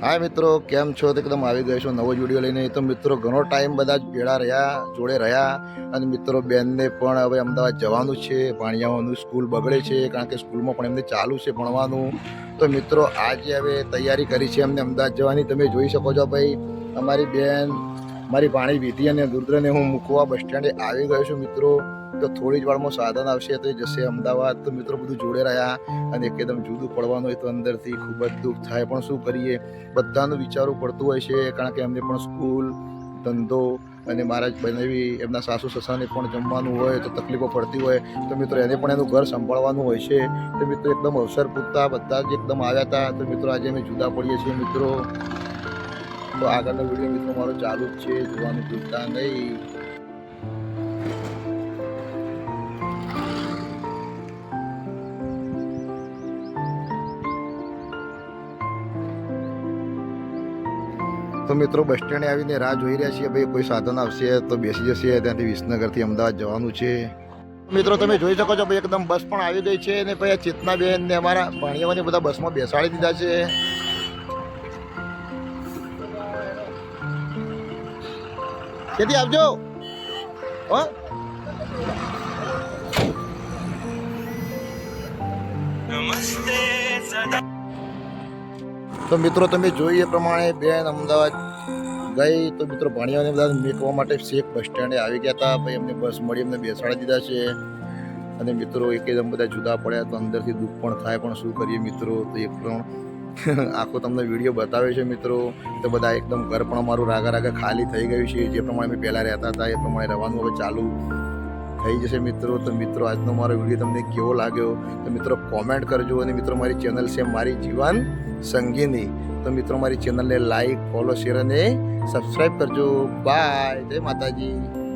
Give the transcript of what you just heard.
હા મિત્રો, કેમ છો? તો એકદમ આવી ગયો છું નવો જ વિડીયો લઈને. તો મિત્રો ઘણો ટાઈમ બધા જ ભેળા રહ્યા, જોડે રહ્યા. અને મિત્રો બેનને પણ હવે અમદાવાદ જવાનું છે. ભાણિયાઓનું સ્કૂલ બગડે છે, કારણ કે સ્કૂલમાં પણ એમને ચાલુ છે ભણવાનું. તો મિત્રો આજે હવે તૈયારી કરી છે એમને અમદાવાદ જવાની. તમે જોઈ શકો છો ભાઈ, અમારી બેન, મારી ભાણી વિધિ અને રુદ્રને હું મૂકવા બસ સ્ટેન્ડે આવી ગયો છું મિત્રો. તો થોડી જ વારમાં સાધન આવશે તો એ જશે અમદાવાદ. તો મિત્રો બધું જોડે રહ્યા અને એકદમ જુદું પડવાનું હોય તો અંદરથી ખૂબ જ દુઃખ થાય, પણ શું કરીએ, બધાનું વિચારવું પડતું હોય છે, કારણ કે એમને પણ સ્કૂલ, ધંધો અને મારા જ બનાવી એમના સાસુ સસાને પણ જમવાનું હોય તો તકલીફો પડતી હોય. તો મિત્રો એને પણ એનું ઘર સંભાળવાનું હોય છે. તો મિત્રો એકદમ અવસર પૂરતા બધા જ એકદમ આવ્યા હતા. તો મિત્રો આજે અમે જુદા પડીએ છીએ મિત્રો. તો આગળનો વિડીયો મિત્રો મારો ચાલુ જ છે, જોવાનું ભૂલતા નહીં. તો મિત્રો બસ સ્ટેન્ડે આવીને રાહ જોઈ રહ્યા છીએ ભાઈ, કોઈ સાધન આવશે તો બેસી જશે. ત્યાંથી વિસનગરથી અમદાવાદ જવાનું છે. મિત્રો તમે જોઈ શકો છો ભાઈ, એકદમ બસ પણ આવી ગઈ છે. ને ભાઈ ચેતનાબેન ને અમારા ભાણિયાઓને બધા બસમાં બેસાડી દીધા છે. કેથી આવજો હો. તો મિત્રો તમે જોઈએ પ્રમાણે બેન અમદાવાદ ગઈ. તો મિત્રો ભાણિયાઓને બધા મેકવા માટે શેખ બસ સ્ટેન્ડે આવી ગયા હતા ભાઈ. એમને બસ મળી, એમને બેસાડી દીધા છે. અને મિત્રો એકદમ બધા જુદા પડ્યા તો અંદરથી દુઃખ પણ થાય, પણ શું કરીએ મિત્રો. તો એક પણ આખો તમને વિડીયો બતાવે છે મિત્રો. તો બધા એકદમ ઘર પણ અમારું રાગા રાગા ખાલી થઈ ગયું છે. જે પ્રમાણે અમે પહેલાં રહેતા હતા એ પ્રમાણે રહેવાનું હવે ચાલુ થઈ જશે મિત્રો. તો મિત્રો આજનો મારો વિડીયો તમને કેવો લાગ્યો તો મિત્રો કોમેન્ટ કરજો. અને મિત્રો મારી ચેનલ છે મારી જીવન સંગીની. તો મિત્રો મારી ચેનલને લાઈક, ફોલો, શેર અને સબસ્ક્રાઈબ કરજો. બાય, જય માતાજી.